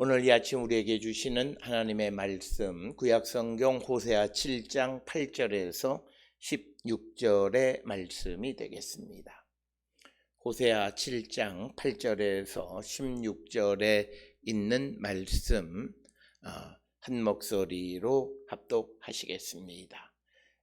오늘 이 아침 우리에게 주시는 하나님의 말씀, 구약성경 호세아 7장 8절에서 16절의 말씀이 되겠습니다. 호세아 7장 8절에서 16절에 있는 말씀 한 목소리로 합독하시겠습니다.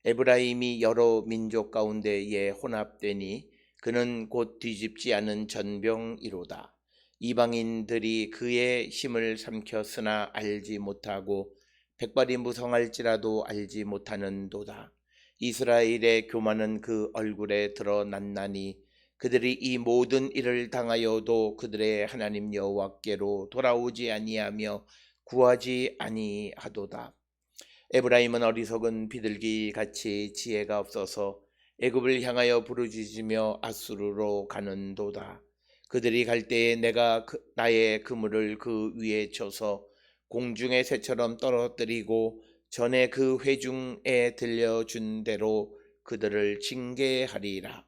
에브라임이 여러 민족 가운데에 혼합되니 그는 곧 뒤집지 않은 전병이로다. 이방인들이 그의 힘을 삼켰으나 알지 못하고 백발이 무성할지라도 알지 못하는도다. 이스라엘의 교만은 그 얼굴에 드러났나니 그들이 이 모든 일을 당하여도 그들의 하나님 여호와께로 돌아오지 아니하며 구하지 아니하도다. 에브라임은 어리석은 비둘기 같이 지혜가 없어서 애굽을 향하여 부르짖으며 아수르로 가는도다. 그들이 갈 때에 내가 나의 그물을 그 위에 쳐서 공중의 새처럼 떨어뜨리고 전에 그 회중에 들려준 대로 그들을 징계하리라.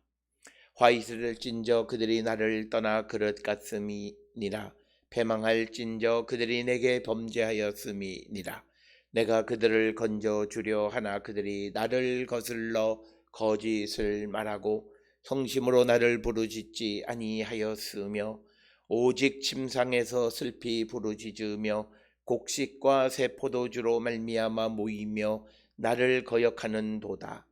화이스를 찐저 그들이 나를 떠나 그릇 같음이니라. 패망할 찐저 그들이 내게 범죄하였음이니라. 내가 그들을 건져주려 하나 그들이 나를 거슬러 거짓을 말하고 성심으로 나를 부르짖지 아니하였으며 오직 침상에서 슬피 부르짖으며 곡식과 새 포도주로 말미암아 모이며 나를 거역하는도다.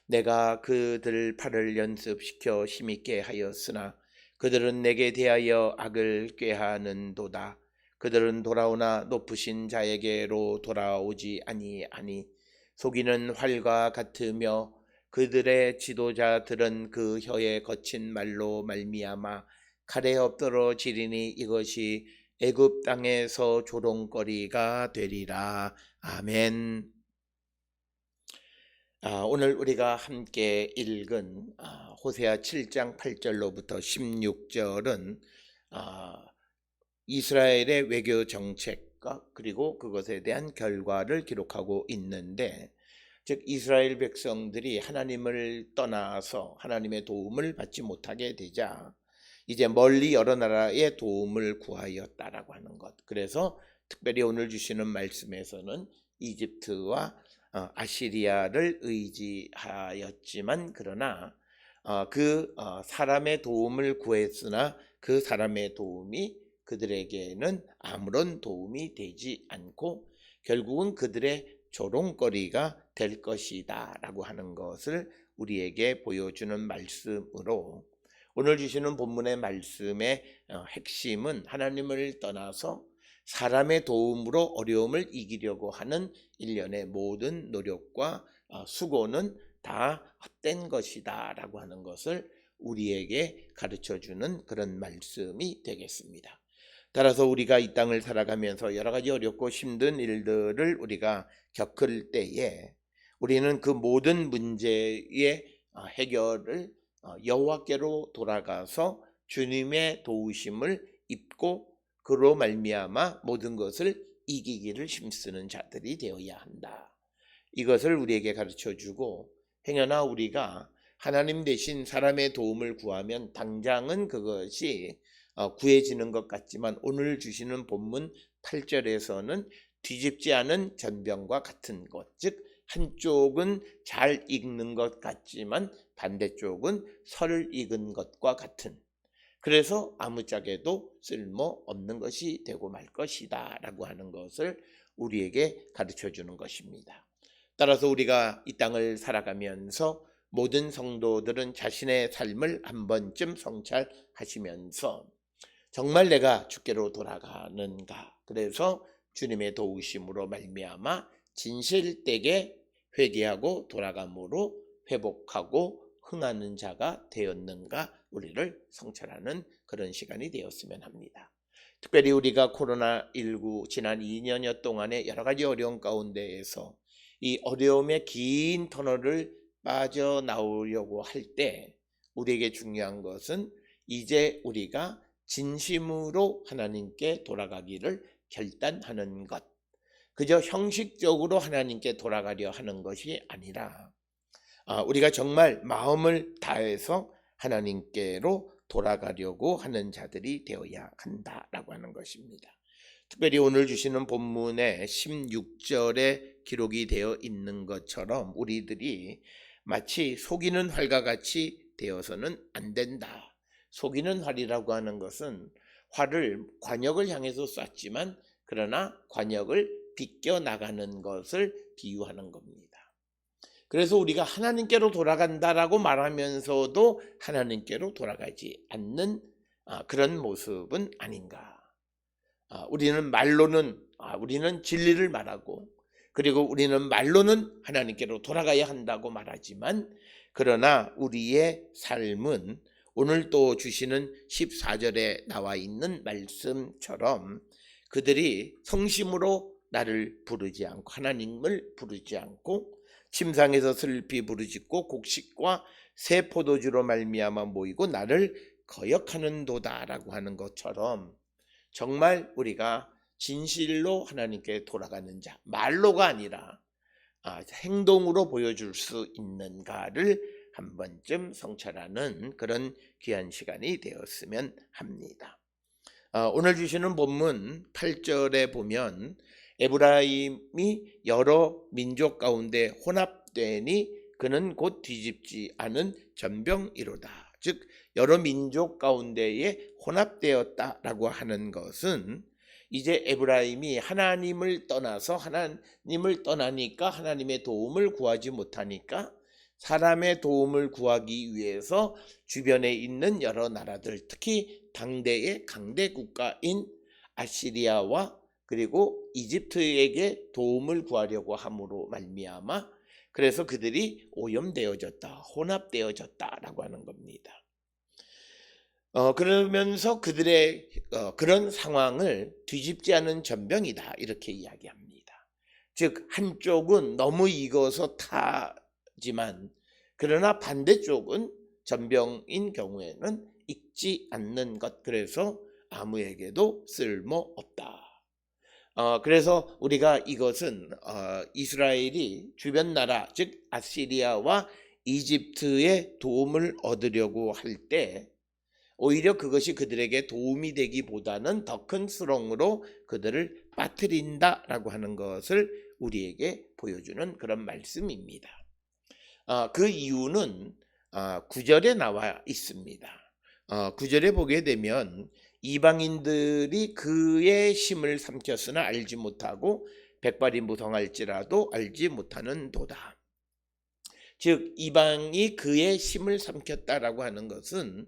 내가 그들 팔을 연습시켜 힘있게 하였으나 그들은 내게 대하여 악을 꾀하는도다. 그들은 돌아오나 높으신 자에게로 돌아오지 아니하니 속이는 활과 같으며 그들의 지도자들은 그 혀에 거친 말로 말미암아 칼에 엎드러 지리니 이것이 애굽 땅에서 조롱거리가 되리라. 아멘. 오늘 우리가 함께 읽은 호세아 7장 8절로부터 16절은 이스라엘의 외교 정책과 그리고 그것에 대한 결과를 기록하고 있는데, 즉 이스라엘 백성들이 하나님을 떠나서 하나님의 도움을 받지 못하게 되자 이제 멀리 여러 나라의 도움을 구하였다라고 하는 것. 그래서 특별히 오늘 주시는 말씀에서는 이집트와 아시리아를 의지하였지만 그러나 그 사람의 도움을 구했으나 그 사람의 도움이 그들에게는 아무런 도움이 되지 않고 결국은 그들의 조롱거리가 될 것이다 라고 하는 것을 우리에게 보여주는 말씀으로, 오늘 주시는 본문의 말씀의 핵심은 하나님을 떠나서 사람의 도움으로 어려움을 이기려고 하는 일련의 모든 노력과 수고는 다 헛된 것이다 라고 하는 것을 우리에게 가르쳐주는 그런 말씀이 되겠습니다. 따라서 우리가 이 땅을 살아가면서 여러 가지 어렵고 힘든 일들을 우리가 겪을 때에 우리는 그 모든 문제의 해결을 여호와께로 돌아가서 주님의 도우심을 입고 그로 말미암아 모든 것을 이기기를 힘쓰는 자들이 되어야 한다. 이것을 우리에게 가르쳐주고, 행여나 우리가 하나님 대신 사람의 도움을 구하면 당장은 그것이 구해지는 것 같지만 오늘 주시는 본문 8절에서는 뒤집지 않은 전병과 같은 것, 즉 한쪽은 잘 익는 것 같지만 반대쪽은 설을 익은 것과 같은, 그래서 아무짝에도 쓸모없는 것이 되고 말 것이다 라고 하는 것을 우리에게 가르쳐주는 것입니다. 따라서 우리가 이 땅을 살아가면서 모든 성도들은 자신의 삶을 한 번쯤 성찰하시면서 정말 내가 주께로 돌아가는가, 그래서 주님의 도우심으로 말미암아 진실되게 회개하고 돌아감으로 회복하고 흥하는 자가 되었는가, 우리를 성찰하는 그런 시간이 되었으면 합니다. 특별히 우리가 코로나19 지난 2년여 동안의 여러 가지 어려움 가운데에서 이 어려움의 긴 터널을 빠져나오려고 할 때 우리에게 중요한 것은 이제 우리가 진심으로 하나님께 돌아가기를 결단하는 것, 그저 형식적으로 하나님께 돌아가려 하는 것이 아니라 우리가 정말 마음을 다해서 하나님께로 돌아가려고 하는 자들이 되어야 한다라고 하는 것입니다. 특별히 오늘 주시는 본문의 16절에 기록이 되어 있는 것처럼 우리들이 마치 속이는 활과 같이 되어서는 안 된다. 속이는 활이라고 하는 것은 활을 관역을 향해서 쐈지만 그러나 관역을 비껴 나가는 것을 비유하는 겁니다. 그래서 우리가 하나님께로 돌아간다라고 말하면서도 하나님께로 돌아가지 않는 그런 모습은 아닌가. 우리는 말로는 우리는 진리를 말하고 그리고 우리는 말로는 하나님께로 돌아가야 한다고 말하지만 그러나 우리의 삶은 오늘 또 주시는 14절에 나와 있는 말씀처럼 그들이 성심으로 나를 부르지 않고 하나님을 부르지 않고 침상에서 슬피 부르짖고 곡식과 새 포도주로 말미암아 모이고 나를 거역하는도다라고 하는 것처럼 정말 우리가 진실로 하나님께 돌아가는 자, 말로가 아니라 행동으로 보여줄 수 있는가를 한 번쯤 성찰하는 그런 귀한 시간이 되었으면 합니다. 오늘 주시는 본문 8절에 보면 에브라임이 여러 민족 가운데 혼합되니 그는 곧 뒤집지 않은 전병이로다. 즉 여러 민족 가운데에 혼합되었다라고 하는 것은 이제 에브라임이 하나님을 떠나서 하나님을 떠나니까 하나님의 도움을 구하지 못하니까 사람의 도움을 구하기 위해서 주변에 있는 여러 나라들 특히 당대의 강대 국가인 아시리아와 그리고 이집트에게 도움을 구하려고 함으로 말미암아 그래서 그들이 오염되어졌다, 혼합되어졌다라고 하는 겁니다. 그러면서 그들의 그런 상황을 뒤집지 않은 전병이다 이렇게 이야기합니다. 즉 한쪽은 너무 익어서 타지만 그러나 반대쪽은 전병인 경우에는 익지 않는 것 그래서 아무에게도 쓸모없다. 그래서 우리가 이것은 이스라엘이 주변 나라 즉 아시리아와 이집트의 도움을 얻으려고 할 때 오히려 그것이 그들에게 도움이 되기보다는 더 큰 수렁으로 그들을 빠뜨린다라고 하는 것을 우리에게 보여주는 그런 말씀입니다. 그 이유는 9절에 나와 있습니다. 9절에 보게 되면 이방인들이 그의 힘을 삼켰으나 알지 못하고 백발이 무성할지라도 알지 못하는 도다. 즉 이방이 그의 힘을 삼켰다라고 하는 것은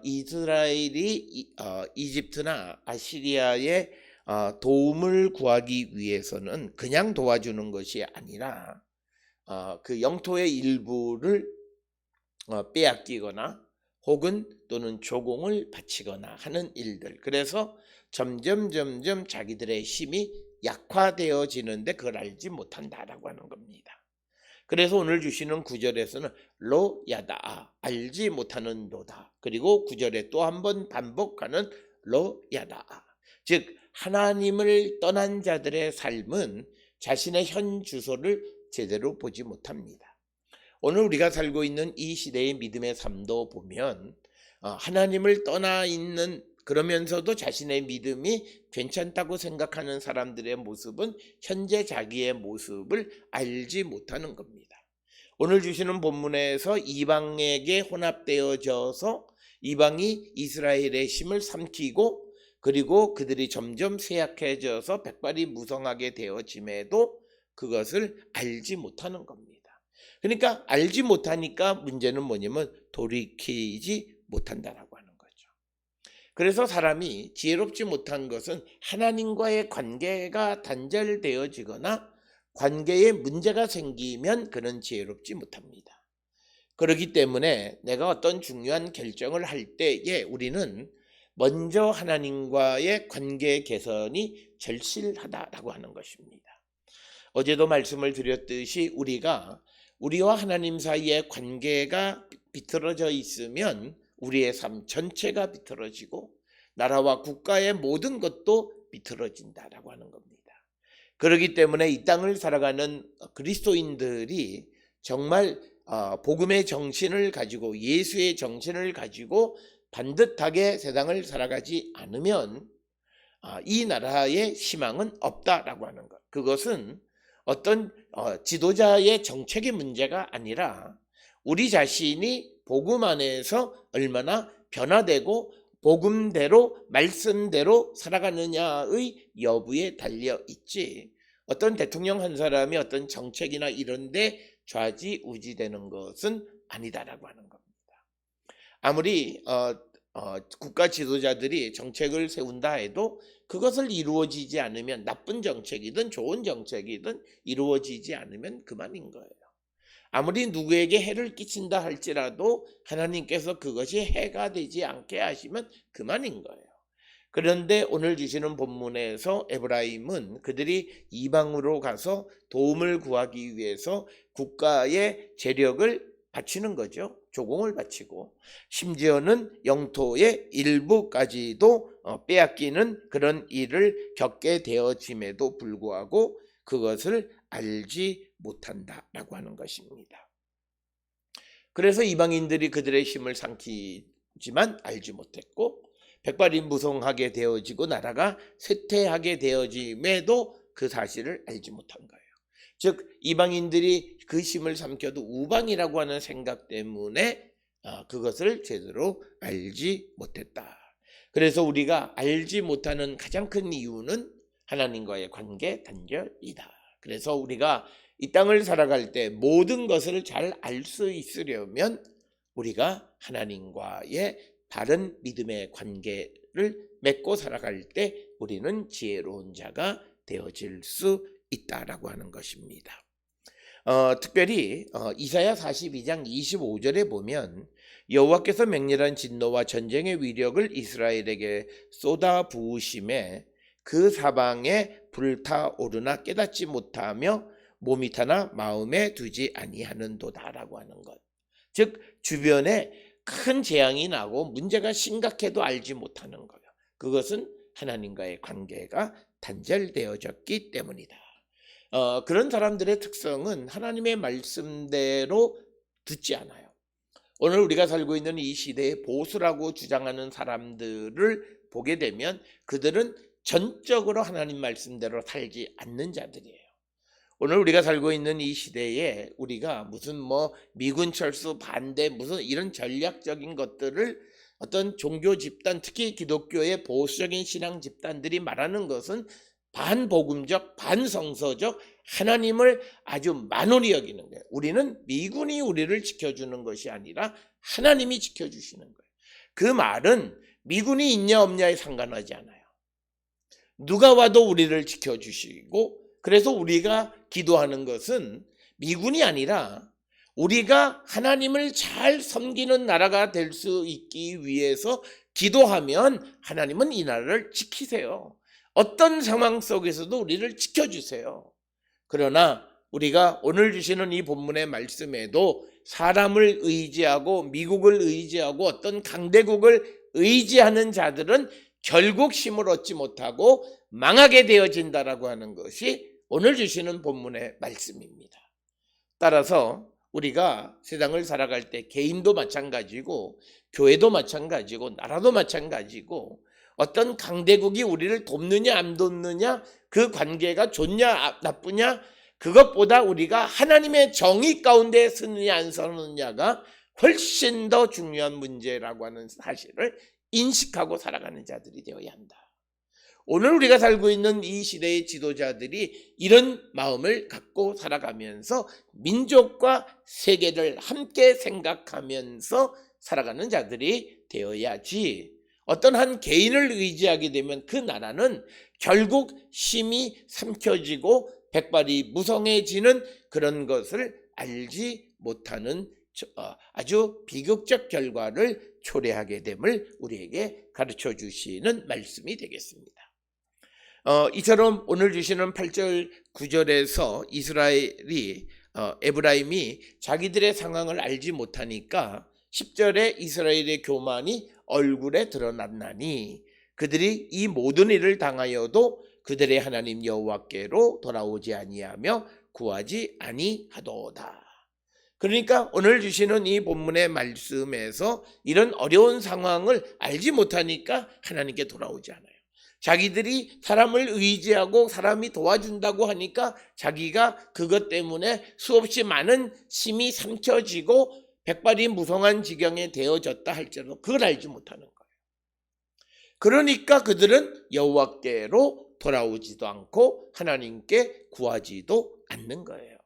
이스라엘이 이집트나 아시리아의 도움을 구하기 위해서는 그냥 도와주는 것이 아니라 그 영토의 일부를 빼앗기거나 혹은 또는 조공을 바치거나 하는 일들 그래서 점점 자기들의 힘이 약화되어지는데 그걸 알지 못한다라고 하는 겁니다. 그래서 오늘 주시는 9절에서는 로야다 알지 못하는 도다 그리고 9절에 또 한 번 반복하는 로야다 즉 하나님을 떠난 자들의 삶은 자신의 현 주소를 제대로 보지 못합니다. 오늘 우리가 살고 있는 이 시대의 믿음의 삶도 보면 하나님을 떠나 있는 그러면서도 자신의 믿음이 괜찮다고 생각하는 사람들의 모습은 현재 자기의 모습을 알지 못하는 겁니다. 오늘 주시는 본문에서 이방에게 혼합되어져서 이방이 이스라엘의 힘을 삼키고 그리고 그들이 점점 쇠약해져서 백발이 무성하게 되어짐에도 그것을 알지 못하는 겁니다. 그러니까 알지 못하니까 문제는 뭐냐면 돌이키지 못한다라고 하는 거죠. 그래서 사람이 지혜롭지 못한 것은 하나님과의 관계가 단절되어지거나 관계에 문제가 생기면 그는 지혜롭지 못합니다. 그렇기 때문에 내가 어떤 중요한 결정을 할 때에 우리는 먼저 하나님과의 관계 개선이 절실하다라고 하는 것입니다. 어제도 말씀을 드렸듯이 우리와 하나님 사이의 관계가 비틀어져 있으면 우리의 삶 전체가 비틀어지고 나라와 국가의 모든 것도 비틀어진다라고 하는 겁니다. 그렇기 때문에 이 땅을 살아가는 그리스도인들이 정말 복음의 정신을 가지고 예수의 정신을 가지고 반듯하게 세상을 살아가지 않으면 이 나라의 희망은 없다라고 하는 것. 그것은 어떤 지도자의 정책의 문제가 아니라 우리 자신이 복음 안에서 얼마나 변화되고 복음대로 말씀대로 살아가느냐의 여부에 달려 있지, 어떤 대통령 한 사람이 어떤 정책이나 이런 데 좌지우지되는 것은 아니다라고 하는 겁니다. 아무리 국가 지도자들이 정책을 세운다 해도 그것을 이루어지지 않으면, 나쁜 정책이든 좋은 정책이든 이루어지지 않으면 그만인 거예요. 아무리 누구에게 해를 끼친다 할지라도 하나님께서 그것이 해가 되지 않게 하시면 그만인 거예요. 그런데 오늘 주시는 본문에서 에브라임은 그들이 이방으로 가서 도움을 구하기 위해서 국가의 재력을 바치는 거죠. 조공을 바치고 심지어는 영토의 일부까지도 빼앗기는 그런 일을 겪게 되어짐에도 불구하고 그것을 알지 못한다라고 하는 것입니다. 그래서 이방인들이 그들의 힘을 삼키지만 알지 못했고, 백발이 무성하게 되어지고 나라가 쇠퇴하게 되어짐에도 그 사실을 알지 못한 거예요. 즉 이방인들이 그 힘을 삼켜도 우방이라고 하는 생각 때문에 그것을 제대로 알지 못했다. 그래서 우리가 알지 못하는 가장 큰 이유는 하나님과의 관계 단절이다. 그래서 우리가 이 땅을 살아갈 때 모든 것을 잘 알 수 있으려면 우리가 하나님과의 바른 믿음의 관계를 맺고 살아갈 때 우리는 지혜로운 자가 되어질 수 있다라고 하는 것입니다. 특별히 이사야 42장 25절에 보면 여호와께서 맹렬한 진노와 전쟁의 위력을 이스라엘에게 쏟아 부으심에 그 사방에 불타오르나 깨닫지 못하며 몸이 타나 마음에 두지 아니하는도다라고 하는 것. 즉 주변에 큰 재앙이 나고 문제가 심각해도 알지 못하는 거예요. 그것은 하나님과의 관계가 단절되어졌기 때문이다. 그런 사람들의 특성은 하나님의 말씀대로 듣지 않아요. 오늘 우리가 살고 있는 이 시대에 보수라고 주장하는 사람들을 보게 되면 그들은 전적으로 하나님 말씀대로 살지 않는 자들이에요. 오늘 우리가 살고 있는 이 시대에 우리가 무슨 미군 철수 반대 무슨 이런 전략적인 것들을 어떤 종교 집단, 특히 기독교의 보수적인 신앙 집단들이 말하는 것은 반복음적, 반성서적 하나님을 아주 만홀히 여기는 거예요. 우리는 미군이 우리를 지켜주는 것이 아니라 하나님이 지켜주시는 거예요. 그 말은 미군이 있냐 없냐에 상관하지 않아요. 누가 와도 우리를 지켜주시고, 그래서 우리가 기도하는 것은 미군이 아니라 우리가 하나님을 잘 섬기는 나라가 될 수 있기 위해서 기도하면 하나님은 이 나라를 지키세요. 어떤 상황 속에서도 우리를 지켜주세요. 그러나 우리가 오늘 주시는 이 본문의 말씀에도 사람을 의지하고 미국을 의지하고 어떤 강대국을 의지하는 자들은 결국 힘을 얻지 못하고 망하게 되어진다라고 하는 것이 오늘 주시는 본문의 말씀입니다. 따라서 우리가 세상을 살아갈 때 개인도 마찬가지고 교회도 마찬가지고 나라도 마찬가지고 어떤 강대국이 우리를 돕느냐 안 돕느냐, 그 관계가 좋냐 나쁘냐, 그것보다 우리가 하나님의 정의 가운데 서느냐 안 서느냐가 훨씬 더 중요한 문제라고 하는 사실을 인식하고 살아가는 자들이 되어야 한다. 오늘 우리가 살고 있는 이 시대의 지도자들이 이런 마음을 갖고 살아가면서 민족과 세계를 함께 생각하면서 살아가는 자들이 되어야지, 어떤 한 개인을 의지하게 되면 그 나라는 결국 힘이 삼켜지고 백발이 무성해지는 그런 것을 알지 못하는 아주 비극적 결과를 초래하게 됨을 우리에게 가르쳐 주시는 말씀이 되겠습니다. 이처럼 오늘 주시는 8절 9절에서 이스라엘이 에브라임이 자기들의 상황을 알지 못하니까 10절에 이스라엘의 교만이 얼굴에 드러났나니 그들이 이 모든 일을 당하여도 그들의 하나님 여호와께로 돌아오지 아니하며 구하지 아니하도다. 그러니까 오늘 주시는 이 본문의 말씀에서 이런 어려운 상황을 알지 못하니까 하나님께 돌아오지 않아요. 자기들이 사람을 의지하고 사람이 도와준다고 하니까 자기가 그것 때문에 수없이 많은 힘이 삼켜지고 백발이 무성한 지경에 되어졌다 할지라도 그걸 알지 못하는 거예요. 그러니까 그들은 여호와께로 돌아오지도 않고 하나님께 구하지도 않는 거예요.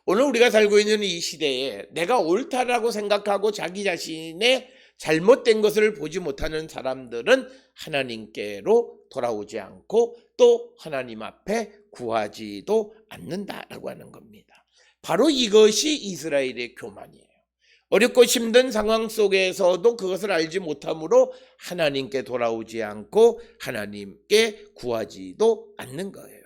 오늘 우리가 살고 있는 이 시대에 내가 옳다라고 생각하고 자기 자신의 잘못된 것을 보지 못하는 사람들은 하나님께로 돌아오지 않고 또 하나님 앞에 구하지도 않는다라고 하는 겁니다. 바로 이것이 이스라엘의 교만이에요. 어렵고 힘든 상황 속에서도 그것을 알지 못하므로 하나님께 돌아오지 않고 하나님께 구하지도 않는 거예요.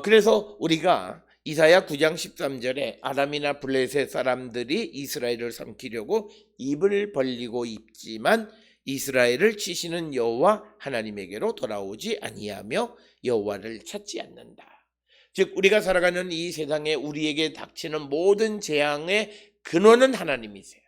그래서 우리가 이사야 9장 13절에 아람이나 블레셋 사람들이 이스라엘을 삼키려고 입을 벌리고 있지만 이스라엘을 치시는 여호와 하나님에게로 돌아오지 아니하며 여호와를 찾지 않는다. 즉 우리가 살아가는 이 세상에 우리에게 닥치는 모든 재앙의 근원은 하나님이세요.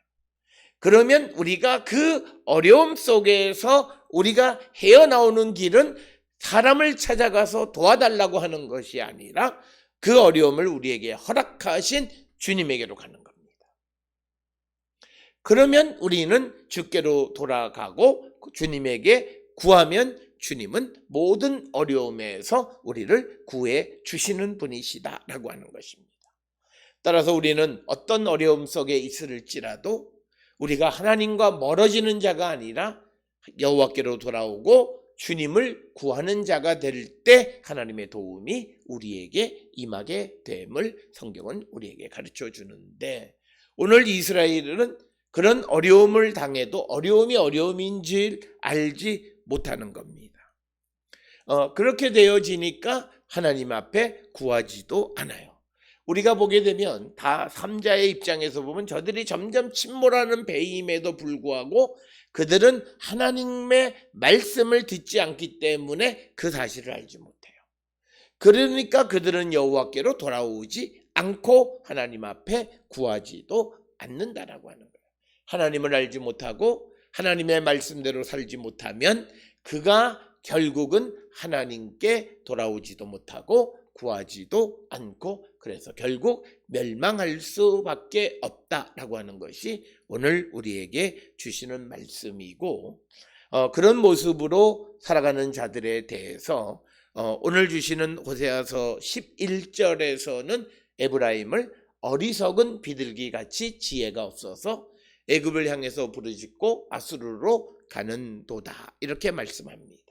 그러면 우리가 그 어려움 속에서 우리가 헤어나오는 길은 사람을 찾아가서 도와달라고 하는 것이 아니라 그 어려움을 우리에게 허락하신 주님에게로 가는 겁니다. 그러면 우리는 주께로 돌아가고 주님에게 구하면 주님은 모든 어려움에서 우리를 구해 주시는 분이시다라고 하는 것입니다. 따라서 우리는 어떤 어려움 속에 있을지라도 우리가 하나님과 멀어지는 자가 아니라 여호와께로 돌아오고 주님을 구하는 자가 될 때 하나님의 도움이 우리에게 임하게 됨을 성경은 우리에게 가르쳐 주는데, 오늘 이스라엘은 그런 어려움을 당해도 어려움이 어려움인지 알지 못하는 겁니다. 그렇게 되어지니까 하나님 앞에 구하지도 않아요. 우리가 보게 되면 다 3자의 입장에서 보면 저들이 점점 침몰하는 배임에도 불구하고 그들은 하나님의 말씀을 듣지 않기 때문에 그 사실을 알지 못해요. 그러니까 그들은 여호와께로 돌아오지 않고 하나님 앞에 구하지도 않는다라고 하는 거예요. 하나님을 알지 못하고 하나님의 말씀대로 살지 못하면 그가 결국은 하나님께 돌아오지도 못하고 구하지도 않고 그래서 결국 멸망할 수밖에 없다라고 하는 것이 오늘 우리에게 주시는 말씀이고, 그런 모습으로 살아가는 자들에 대해서 오늘 주시는 호세아서 11절에서는 에브라임을 어리석은 비둘기같이 지혜가 없어서 애굽을 향해서 부르짖고 아수르로 가는도다 이렇게 말씀합니다.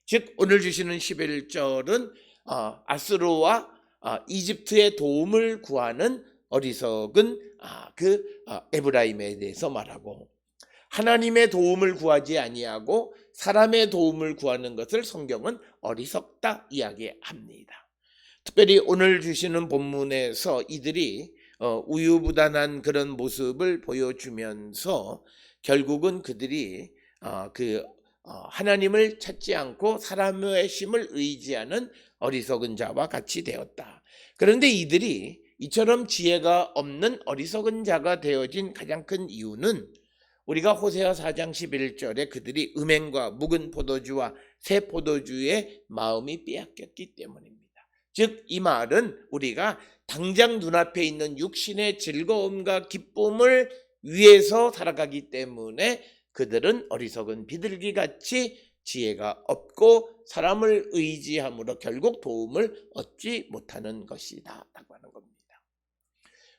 즉 오늘 주시는 11절은 아수르와 이집트의 도움을 구하는 어리석은 에브라임에 대해서 말하고, 하나님의 도움을 구하지 아니하고 사람의 도움을 구하는 것을 성경은 어리석다 이야기합니다. 특별히 오늘 주시는 본문에서 이들이 우유부단한 그런 모습을 보여주면서 결국은 그들이 하나님을 찾지 않고 사람의 힘을 의지하는 어리석은 자와 같이 되었다. 그런데 이들이 이처럼 지혜가 없는 어리석은 자가 되어진 가장 큰 이유는 우리가 호세아 4장 11절에 그들이 음행과 묵은 포도주와 새 포도주의 마음이 빼앗겼기 때문입니다. 즉 이 말은 우리가 당장 눈앞에 있는 육신의 즐거움과 기쁨을 위해서 살아가기 때문에 그들은 어리석은 비둘기같이 지혜가 없고 사람을 의지함으로 결국 도움을 얻지 못하는 것이다 라고 하는 겁니다.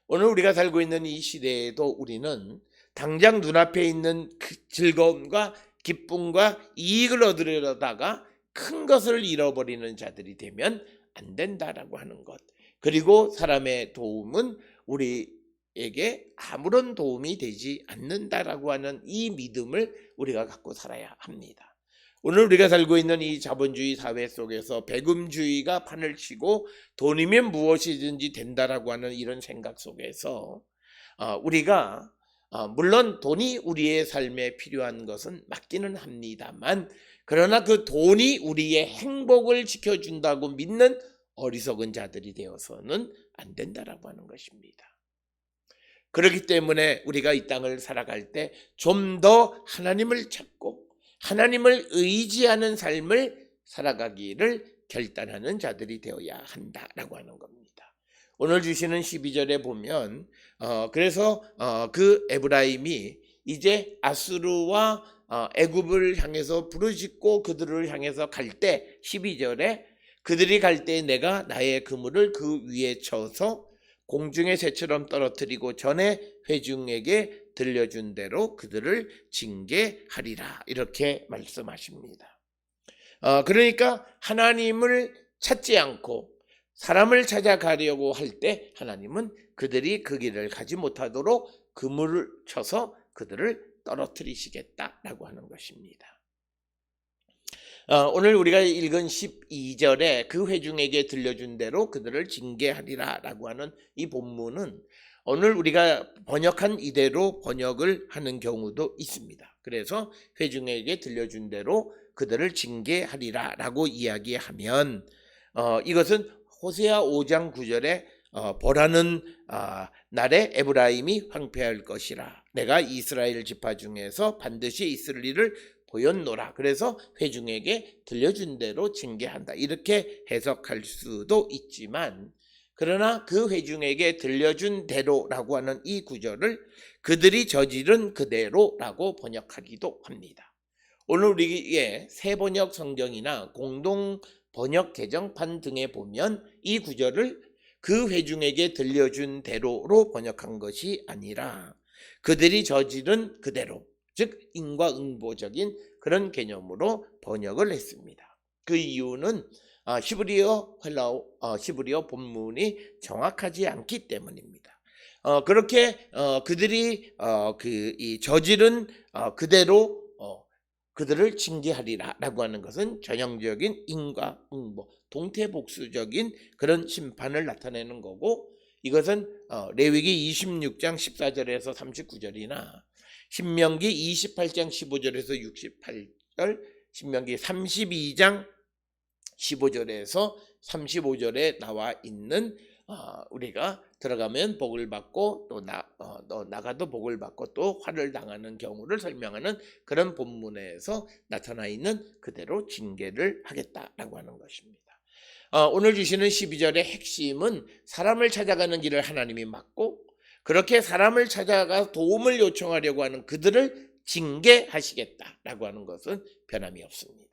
오늘 우리가 살고 있는 이 시대에도 우리는 당장 눈앞에 있는 그 즐거움과 기쁨과 이익을 얻으려다가 큰 것을 잃어버리는 자들이 되면 안 된다라고 하는 것, 그리고 사람의 도움은 우리에게 아무런 도움이 되지 않는다라고 하는 이 믿음을 우리가 갖고 살아야 합니다. 오늘 우리가 살고 있는 이 자본주의 사회 속에서 배금주의가 판을 치고 돈이면 무엇이든지 된다라고 하는 이런 생각 속에서 우리가 물론 돈이 우리의 삶에 필요한 것은 맞기는 합니다만, 그러나 그 돈이 우리의 행복을 지켜준다고 믿는 어리석은 자들이 되어서는 안 된다라고 하는 것입니다. 그렇기 때문에 우리가 이 땅을 살아갈 때 좀 더 하나님을 찾고 하나님을 의지하는 삶을 살아가기를 결단하는 자들이 되어야 한다라고 하는 겁니다. 오늘 주시는 12절에 보면 그래서 그 에브라임이 이제 아수르와 애굽을 향해서 부르짖고 그들을 향해서 갈 때 12절에 그들이 갈 때 내가 나의 그물을 그 위에 쳐서 공중의 새처럼 떨어뜨리고 전에 회중에게 들려준 대로 그들을 징계하리라 이렇게 말씀하십니다. 그러니까 하나님을 찾지 않고 사람을 찾아가려고 할 때 하나님은 그들이 그 길을 가지 못하도록 그물을 쳐서 그들을 떨어뜨리시겠다라고 하는 것입니다. 오늘 우리가 읽은 12절에 그 회중에게 들려준 대로 그들을 징계하리라 라고 하는 이 본문은 오늘 우리가 번역한 이대로 번역을 하는 경우도 있습니다. 그래서 회중에게 들려준 대로 그들을 징계하리라 라고 이야기하면 이것은 호세아 5장 9절에 보라는 날에 에브라임이 황폐할 것이라 내가 이스라엘 지파 중에서 반드시 있을 일을 보였노라. 그래서 회중에게 들려준 대로 징계한다. 이렇게 해석할 수도 있지만 그러나 그 회중에게 들려준 대로라고 하는 이 구절을 그들이 저지른 그대로라고 번역하기도 합니다. 오늘 우리의 새 번역 성경이나 공동 번역 개정판 등에 보면 이 구절을 그 회중에게 들려준 대로로 번역한 것이 아니라 그들이 저지른 그대로, 즉 인과응보적인 그런 개념으로 번역을 했습니다. 그 이유는 히브리어 본문이 정확하지 않기 때문입니다. 그렇게 그들이 이 저지른 그대로 그들을 징계하리라라고 하는 것은 전형적인 인과응보, 동태복수적인 그런 심판을 나타내는 거고 이것은 레위기 26장 14절에서 39절이나 신명기 28장 15절에서 68절, 신명기 32장 15절에서 35절에 나와 있는 우리가 들어가면 복을 받고 또 나가도 복을 받고 또 화를 당하는 경우를 설명하는 그런 본문에서 나타나 있는 그대로 징계를 하겠다라고 하는 것입니다. 오늘 주시는 12절의 핵심은 사람을 찾아가는 길을 하나님이 막고 그렇게 사람을 찾아가 도움을 요청하려고 하는 그들을 징계하시겠다라고 하는 것은 변함이 없습니다.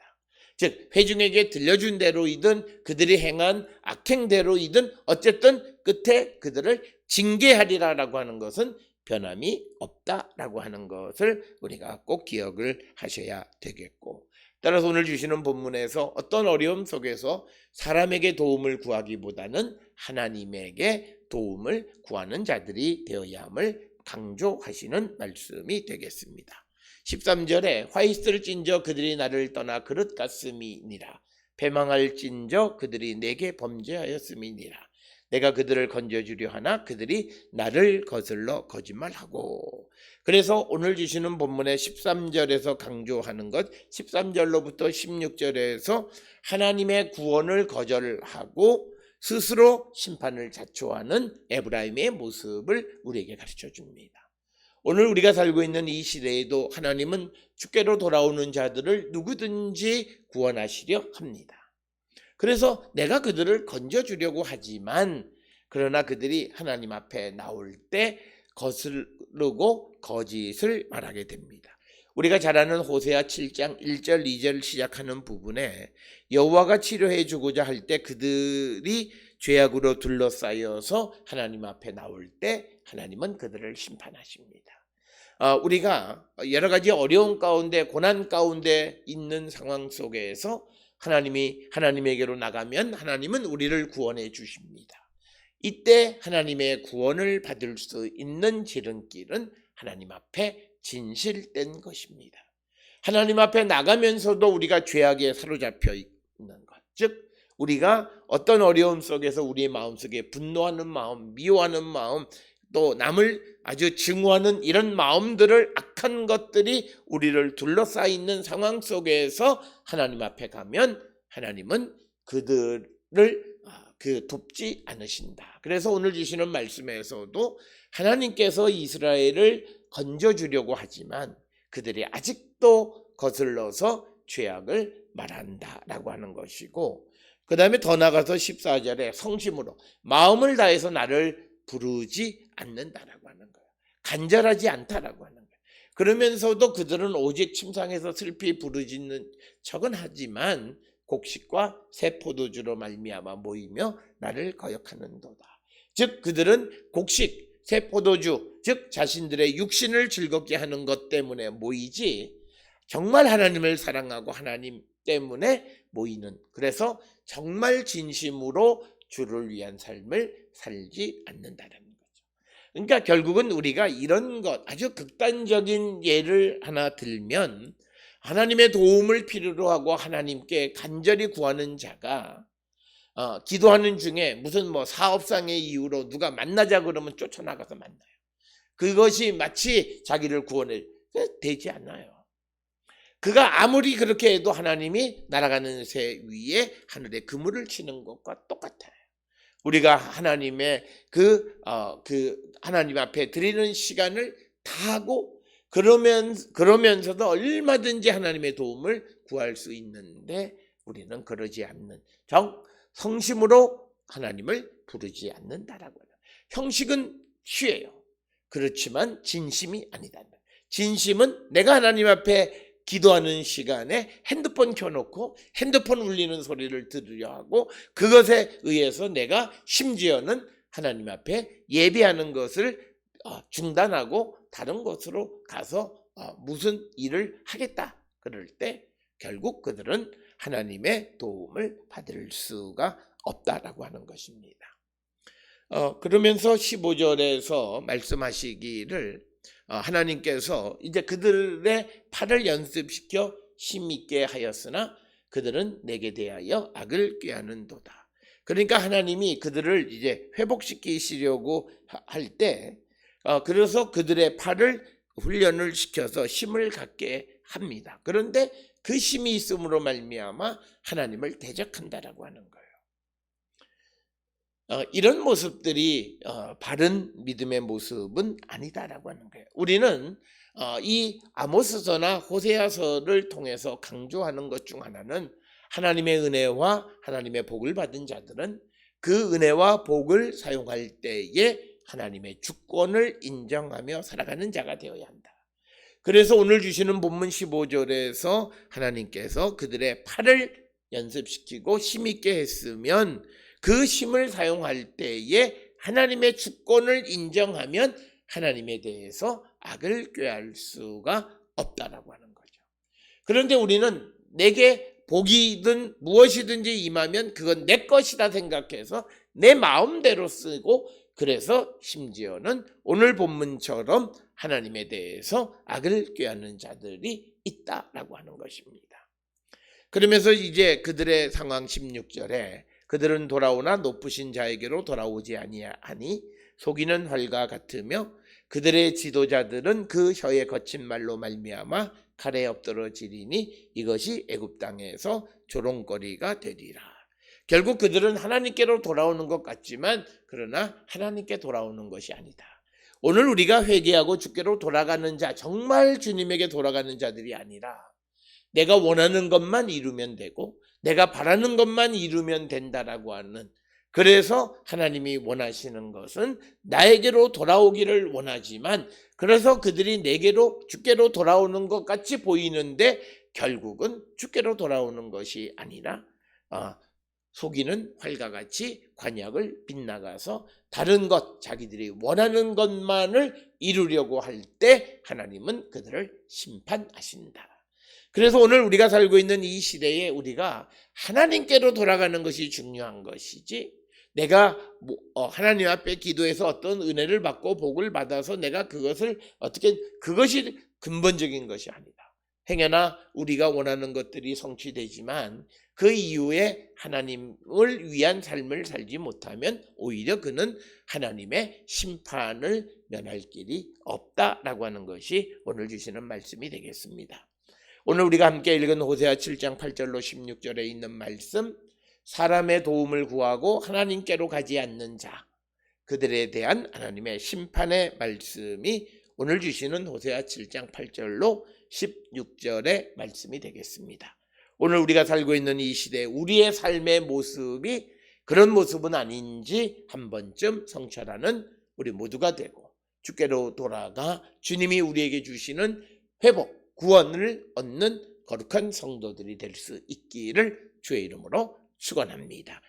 즉 회중에게 들려준 대로이든 그들이 행한 악행대로이든 어쨌든 끝에 그들을 징계하리라라고 하는 것은 변함이 없다라고 하는 것을 우리가 꼭 기억을 하셔야 되겠고 따라서 오늘 주시는 본문에서 어떤 어려움 속에서 사람에게 도움을 구하기보다는 하나님에게 도움을 구하는 자들이 되어야 함을 강조하시는 말씀이 되겠습니다. 13절에 화 있을 찐저 그들이 나를 떠나 그릇 같음이니라. 패망할 찐저 그들이 내게 범죄하였음이니라. 내가 그들을 건져주려 하나 그들이 나를 거슬러 거짓말하고. 그래서 오늘 주시는 본문의 13절에서 강조하는 것 13절로부터 16절에서 하나님의 구원을 거절하고 스스로 심판을 자초하는 에브라임의 모습을 우리에게 가르쳐 줍니다. 오늘 우리가 살고 있는 이 시대에도 하나님은 주께로 돌아오는 자들을 누구든지 구원하시려 합니다. 그래서 내가 그들을 건져주려고 하지만 그러나 그들이 하나님 앞에 나올 때 거스르고 거짓을 말하게 됩니다. 우리가 잘 아는 호세아 7장 1절 2절 시작하는 부분에 여호와가 치료해 주고자 할 때 그들이 죄악으로 둘러싸여서 하나님 앞에 나올 때 하나님은 그들을 심판하십니다. 우리가 여러 가지 어려운 가운데 고난 가운데 있는 상황 속에서 하나님에게로 나가면 하나님은 우리를 구원해 주십니다. 이때 하나님의 구원을 받을 수 있는 지름길은 하나님 앞에 진실된 것입니다. 하나님 앞에 나가면서도 우리가 죄악에 사로잡혀 있는 것, 즉 우리가 어떤 어려움 속에서 우리의 마음속에 분노하는 마음, 미워하는 마음, 또 남을 아주 증오하는 이런 마음들을 악한 것들이 우리를 둘러싸여 있는 상황 속에서 하나님 앞에 가면 하나님은 그들을 돕지 않으신다. 그래서 오늘 주시는 말씀에서도 하나님께서 이스라엘을 건져주려고 하지만 그들이 아직도 거슬러서 죄악을 말한다라고 하는 것이고, 그 다음에 더 나가서 14절에 성심으로 마음을 다해서 나를 부르지 않는다라고 하는 거예요. 간절하지 않다라고 하는 거예요. 그러면서도 그들은 오직 침상에서 슬피 부르짖는 척은 하지만 곡식과 새 포도주로 말미암아 모이며 나를 거역하는도다. 즉 그들은 곡식, 새 포도주, 즉 자신들의 육신을 즐겁게 하는 것 때문에 모이지 정말 하나님을 사랑하고 하나님 때문에 모이는, 그래서 정말 진심으로 주를 위한 삶을 살지 않는다는 거죠. 그러니까 결국은 우리가 이런 것, 아주 극단적인 예를 하나 들면, 하나님의 도움을 필요로 하고 하나님께 간절히 구하는 자가 기도하는 중에 무슨 사업상의 이유로 누가 만나자 그러면 쫓아나가서 만나요. 그것이 마치 자기를 구원해 되지 않아요. 그가 아무리 그렇게 해도 하나님이 날아가는 새 위에 하늘에 그물을 치는 것과 똑같아요. 우리가 하나님의 하나님 앞에 드리는 시간을 다하고 그러면서도 얼마든지 하나님의 도움을 구할 수 있는데 우리는 그러지 않는, 성심으로 하나님을 부르지 않는다라고 해요. 형식은 쉬워요. 그렇지만 진심이 아니다. 진심은 내가 하나님 앞에 기도하는 시간에 핸드폰 켜놓고 핸드폰 울리는 소리를 들으려 하고, 그것에 의해서 내가 심지어는 하나님 앞에 예배하는 것을 중단하고 다른 곳으로 가서 무슨 일을 하겠다 그럴 때 결국 그들은 하나님의 도움을 받을 수가 없다라고 하는 것입니다. 그러면서 15절에서 말씀하시기를 하나님께서 이제 그들의 팔을 연습시켜 힘있게 하였으나 그들은 내게 대하여 악을 꾀하는도다. 그러니까 하나님이 그들을 이제 회복시키시려고 할 때 그래서 그들의 팔을 훈련을 시켜서 힘을 갖게 합니다. 그런데 그 힘이 있음으로 말미암아 하나님을 대적한다라고 하는 거예요. 이런 모습들이 바른 믿음의 모습은 아니다라고 하는 거예요. 우리는 이 아모스서나 호세아서를 통해서 강조하는 것 중 하나는, 하나님의 은혜와 하나님의 복을 받은 자들은 그 은혜와 복을 사용할 때에 하나님의 주권을 인정하며 살아가는 자가 되어야 한다. 그래서 오늘 주시는 본문 15절에서 하나님께서 그들의 팔을 연습시키고 힘있게 했으면 그 힘을 사용할 때에 하나님의 주권을 인정하면 하나님에 대해서 악을 꾀할 수가 없다라고 하는 거죠. 그런데 우리는 내게 복이든 무엇이든지 임하면 그건 내 것이다 생각해서 내 마음대로 쓰고, 그래서 심지어는 오늘 본문처럼 하나님에 대해서 악을 꾀하는 자들이 있다라고 하는 것입니다. 그러면서 이제 그들의 상황 16절에 그들은 돌아오나 높으신 자에게로 돌아오지 아니하니 속이는 활과 같으며 그들의 지도자들은 그 혀의 거친 말로 말미암아 칼에 엎드러지리니 이것이 애굽 땅에서 조롱거리가 되리라. 결국 그들은 하나님께로 돌아오는 것 같지만 그러나 하나님께 돌아오는 것이 아니다. 오늘 우리가 회개하고 주께로 돌아가는 자, 정말 주님에게 돌아가는 자들이 아니라 내가 원하는 것만 이루면 되고 내가 바라는 것만 이루면 된다라고 하는, 그래서 하나님이 원하시는 것은 나에게로 돌아오기를 원하지만, 그래서 그들이 내게로 주께로 돌아오는 것 같이 보이는데 결국은 주께로 돌아오는 것이 아니라 속이는 활과 같이 관약을 빗나가서 다른 것, 자기들이 원하는 것만을 이루려고 할 때 하나님은 그들을 심판하신다. 그래서 오늘 우리가 살고 있는 이 시대에 우리가 하나님께로 돌아가는 것이 중요한 것이지, 내가 하나님 앞에 기도해서 어떤 은혜를 받고 복을 받아서 내가 그것이 근본적인 것이 아니다. 행여나 우리가 원하는 것들이 성취되지만 그 이후에 하나님을 위한 삶을 살지 못하면 오히려 그는 하나님의 심판을 면할 길이 없다라고 하는 것이 오늘 주시는 말씀이 되겠습니다. 오늘 우리가 함께 읽은 호세아 7장 8절로 16절에 있는 말씀, 사람의 도움을 구하고 하나님께로 가지 않는 자, 그들에 대한 하나님의 심판의 말씀이 오늘 주시는 호세아 7장 8절로 16절의 말씀이 되겠습니다. 오늘 우리가 살고 있는 이 시대 우리의 삶의 모습이 그런 모습은 아닌지 한 번쯤 성찰하는 우리 모두가 되고 주께로 돌아가 주님이 우리에게 주시는 회복, 구원을 얻는 거룩한 성도들이 될 수 있기를 주의 이름으로 축원합니다.